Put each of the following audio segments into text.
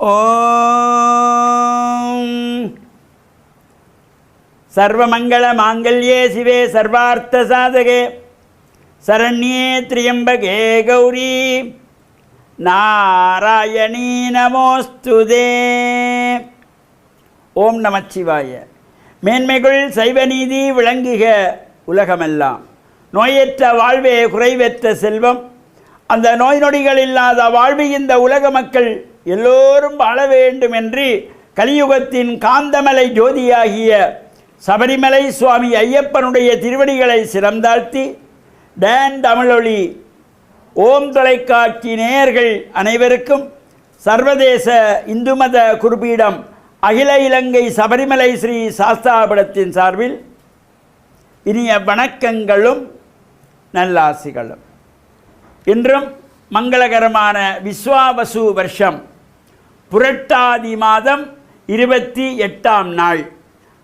ஓம் சர்வமங்கள மாங்கல்யே சிவே சர்வார்த்த சாதகே சரண்யே திரியம்பகே கௌரி நாராயணீ நமோஸ்துதே. ஓம் நமச்சிவாய. மேன்மைகள் சைவநீதி விளங்குக உலகமெல்லாம். நோயற்ற வாழ்வே குறைவற்ற செல்வம். அந்த நோய் நொடிகள் இல்லாத வாழ்வு இந்த உலக மக்கள் எல்லோரும் வாழ வேண்டும் என்று கலியுகத்தின் காந்தமலை ஜோதியாகிய சபரிமலை சுவாமி ஐயப்பனுடைய திருவடிகளை சிறந்தாழ்த்தி டான் தமிழொலி ஓம் தொலைக்காட்சி நேயர்கள் அனைவருக்கும் சர்வதேச இந்து மத குருபீடம் அகில இலங்கை சபரிமலை ஸ்ரீ சாஸ்தாபீடத்தின் சார்பில் இனிய வணக்கங்களும் நல்லாசிகளும். இன்றும் மங்களகரமான விஸ்வாவசு வருஷம் புரட்டாதி மாதம் 28ஆம் நாள்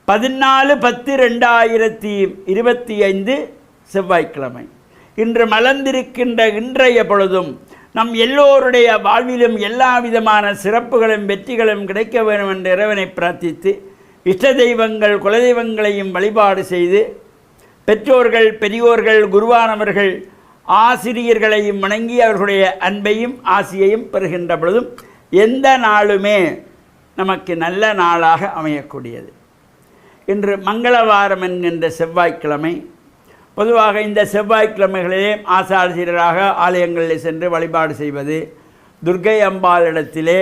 14/10/2025 செவ்வாய்க்கிழமை. இன்று மலர்ந்திருக்கின்ற இன்றைய பொழுதும் நம் எல்லோருடைய வாழ்விலும் எல்லா விதமான சிறப்புகளும் வெற்றிகளும் கிடைக்க வேண்டும் என்ற இறைவனை பிரார்த்தித்து இஷ்ட தெய்வங்கள் குலதெய்வங்களையும் வழிபாடு செய்து பெற்றோர்கள் பெரியோர்கள் குருவானவர்கள் ஆசிரியர்களையும் வணங்கி அவர்களுடைய அன்பையும் ஆசியையும் பெறுகின்ற பொழுதும் எந்த நாளுமே நமக்கு நல்ல நாளாக அமையக்கூடியது. இன்று மங்களவாரம் என்கின்ற செவ்வாய்க்கிழமை. பொதுவாக இந்த செவ்வாய்க்கிழமைகளிலே ஆசாரியராக ஆலயங்களில் சென்று வழிபாடு செய்வது, துர்க்கை அம்பாளிடத்திலே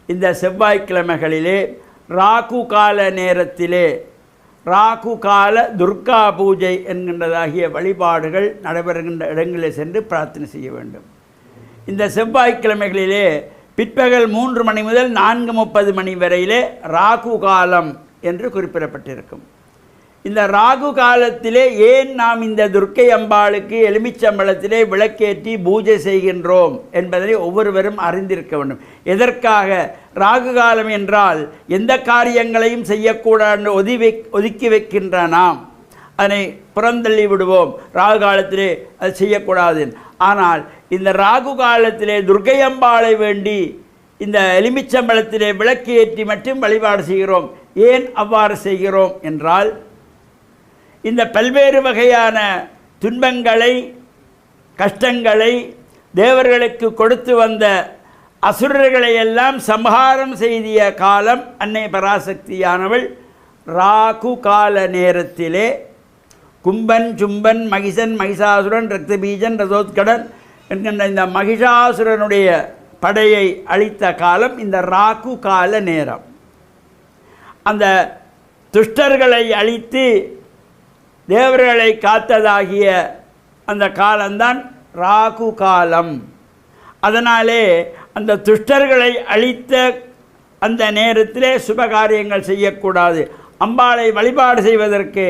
இந்த செவ்வாய்க்கிழமைகளிலே ராகு கால நேரத்திலே ராகு கால துர்கா பூஜை என்கின்றதாகிய வழிபாடுகள் நடைபெறுகின்ற இடங்களில் சென்று பிரார்த்தனை செய்ய வேண்டும். இந்த செவ்வாய்க்கிழமைகளிலே பிற்பகல் 3 மணி முதல் 4:30 மணி வரையிலே ராகு காலம் என்று குறிப்பிடப்பட்டிருக்கும். இந்த ராகு காலத்திலே ஏன் நாம் இந்த துர்க்கை அம்பாளுக்கு எலுமிச்சம்பழத்திலே விளக்கேற்றி பூஜை செய்கின்றோம் என்பதை ஒவ்வொருவரும் அறிந்திருக்க வேண்டும். எதற்காக ராகு காலம் என்றால் எந்த காரியங்களையும் செய்யக்கூடாது ஒதுக்கி வைக்கின்ற நாம் அதனை புறந்தள்ளி விடுவோம். ராகு காலத்திலே அது செய்யக்கூடாது. ஆனால் இந்த ராகு காலத்திலே துர்க்கை அம்பாளை வேண்டி இந்த எலுமிச்சம்பழத்திலே விளக்கு ஏற்றி மட்டும் வழிபாடு செய்கிறோம். ஏன் அவ்வாறு செய்கிறோம் என்றால் இந்த பல்வேறு வகையான துன்பங்களை கஷ்டங்களை தேவர்களுக்கு கொடுத்து வந்த அசுரர்களை எல்லாம் சம்ஹாரம் செய்திய காலம் அன்னை பராசக்தியானவள் ராகு கால நேரத்திலே கும்பன் சும்பன் மகிஷன் மகிஷாசுரன் ரக்தபீஜன் ரதோத்கடன் என்கின்ற இந்த மகிஷாசுரனுடைய படையை அழித்த காலம் இந்த ராகு கால நேரம். அந்த துஷ்டர்களை அழித்து தேவர்களை காத்ததாகிய அந்த காலம்தான் ராகு காலம். அதனாலே அந்த துஷ்டர்களை அழித்த அந்த நேரத்திலே சுபகாரியங்கள் செய்யக்கூடாது. அம்பாளை வழிபாடு செய்வதற்கு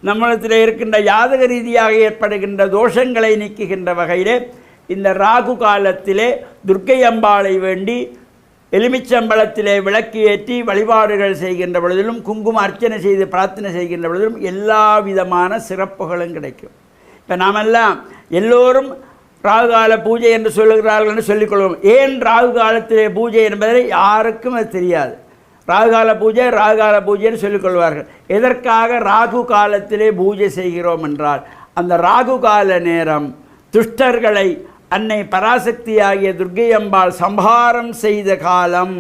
நம்மிடத்தில் இருக்கின்ற யாதக ரீதியாக ஏற்படுகின்ற தோஷங்களை நீக்குகின்ற வகையிலே இந்த ராகு காலத்திலே துர்க்கை அம்பாளை வேண்டி எலுமிச்சம்பழத்திலே விளக்கு ஏற்றி வழிபாடுகள் செய்கின்ற பொழுதிலும் குங்கும அர்ச்சனை செய்து பிரார்த்தனை செய்கின்ற பொழுதிலும் எல்லா விதமான சிறப்புகளும் கிடைக்கும். இப்போ நாமெல்லாம் எல்லோரும் ராகுகால பூஜை என்று சொல்லுகிறார்கள் என்று சொல்லிக்கொள்வோம். ஏன் ராகு காலத்திலே பூஜை என்பதை யாருக்கும் அது தெரியாது. ராகுகால பூஜைன்னு சொல்லிக்கொள்வார்கள். எதற்காக ராகு காலத்திலே பூஜை செய்கிறோம் என்றால் அந்த ராகு கால நேரம் துஷ்டர்களை அன்னை பராசக்தி ஆகிய துர்க்கை அம்பாள் சம்ஹாரம் செய்த காலம்.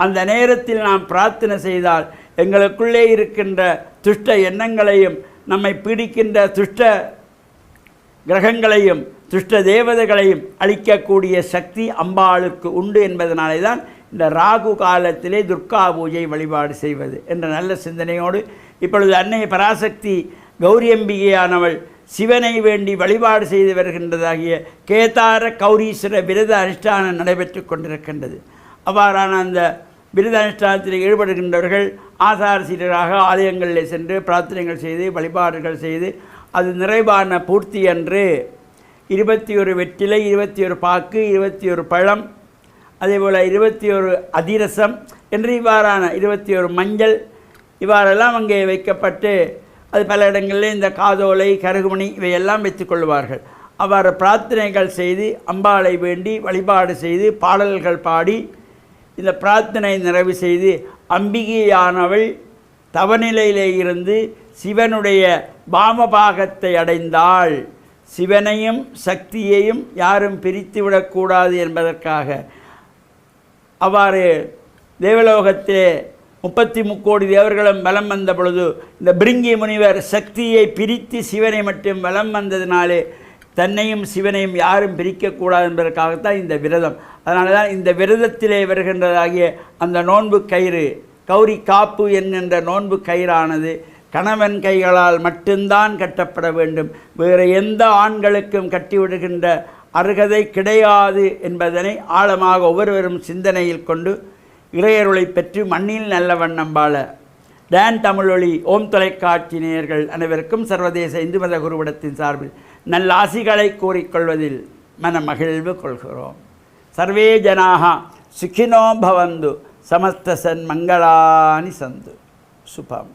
அந்த நேரத்தில் நாம் பிரார்த்தனை செய்தால் எங்களுக்குள்ளே இருக்கின்ற துஷ்ட எண்ணங்களையும் நம்மை பீடிக்கின்ற துஷ்ட கிரகங்களையும் துஷ்ட தேவதைகளையும் அழிக்கக்கூடிய சக்தி அம்பாளுக்கு உண்டு என்பதனாலே தான் இந்த ராகு காலத்திலே துர்கா பூஜை வழிபாடு செய்வது என்ற நல்ல சிந்தனையோடு இப்பொழுது அன்னை பராசக்தி கௌரியம்பிகையானவள் சிவனை வேண்டி வழிபாடு செய்து வருகின்றதாகிய கேதார கௌரீஸ்வர விரத அனுஷ்டானம் நடைபெற்று கொண்டிருக்கின்றது. அவ்வாறான அந்த விரத அனுஷ்டானத்தில் ஈடுபடுகின்றவர்கள் ஆசாரசீரராக ஆலயங்களில் சென்று பிரார்த்தனைகள் செய்து வழிபாடுகள் செய்து அது நிறைவான பூர்த்தி அன்று 21 வெற்றிலை 21 பாக்கு 21 பழம் அதேபோல் 21 அதிரசம் என்று இவ்வாறான 21 மஞ்சள் இவ்வாறெல்லாம் அங்கே வைக்கப்பட்டு அது பல இடங்களில் இந்த காதோலை கருகுமணி இவையெல்லாம் வைத்துக்கொள்வார்கள். அவ்வாறு பிரார்த்தனைகள் செய்து அம்பாளை வேண்டி வழிபாடு செய்து பாடல்கள் பாடி இந்த பிரார்த்தனை நிறைவு செய்து அம்பிகையானவள் தவநிலையிலே இருந்து சிவனுடைய வாமபாகத்தை அடைந்தாள். சிவனையும் சக்தியையும் யாரும் பிரித்துவிடக்கூடாது என்பதற்காக அவ்வாறு தேவலோகத்திலே 33 தேவர்களும் வலம் வந்த பொழுது இந்த பிருங்கி முனிவர் சக்தியை பிரித்து சிவனை மட்டும் வலம் வந்ததினாலே தன்னையும் சிவனையும் யாரும் பிரிக்கக்கூடாது என்பதற்காகத்தான் இந்த விரதம். அதனால தான் இந்த விரதத்திலே வருகின்றதாகிய அந்த நோன்பு கயிறு கௌரி காப்பு என்கின்ற நோன்பு கயிறானது கணவன் கைகளால் மட்டும்தான் கட்டப்பட வேண்டும். வேறு எந்த ஆண்களுக்கும் கட்டிவிடுகின்ற அருகதை கிடையாது என்பதனை ஆழமாக ஒவ்வொருவரும் சிந்தனையில் கொண்டு இறையருளை பெற்று மண்ணில் நல்ல வண்ணம் வாழ டான் தமிழொலி ஓம் தொலைக்காட்சி நேயர்கள் அனைவருக்கும் சர்வதேச இந்து மத குருவிடத்தின் சார்பில் நல்ல ஆசிகளை கூறிக்கொள்வதில் மன மகிழ்வு கொள்கிறோம். சர்வே ஜனாக சுகினோ பவந்து சமஸ்த சன் மங்களானி சந்து சுபம்.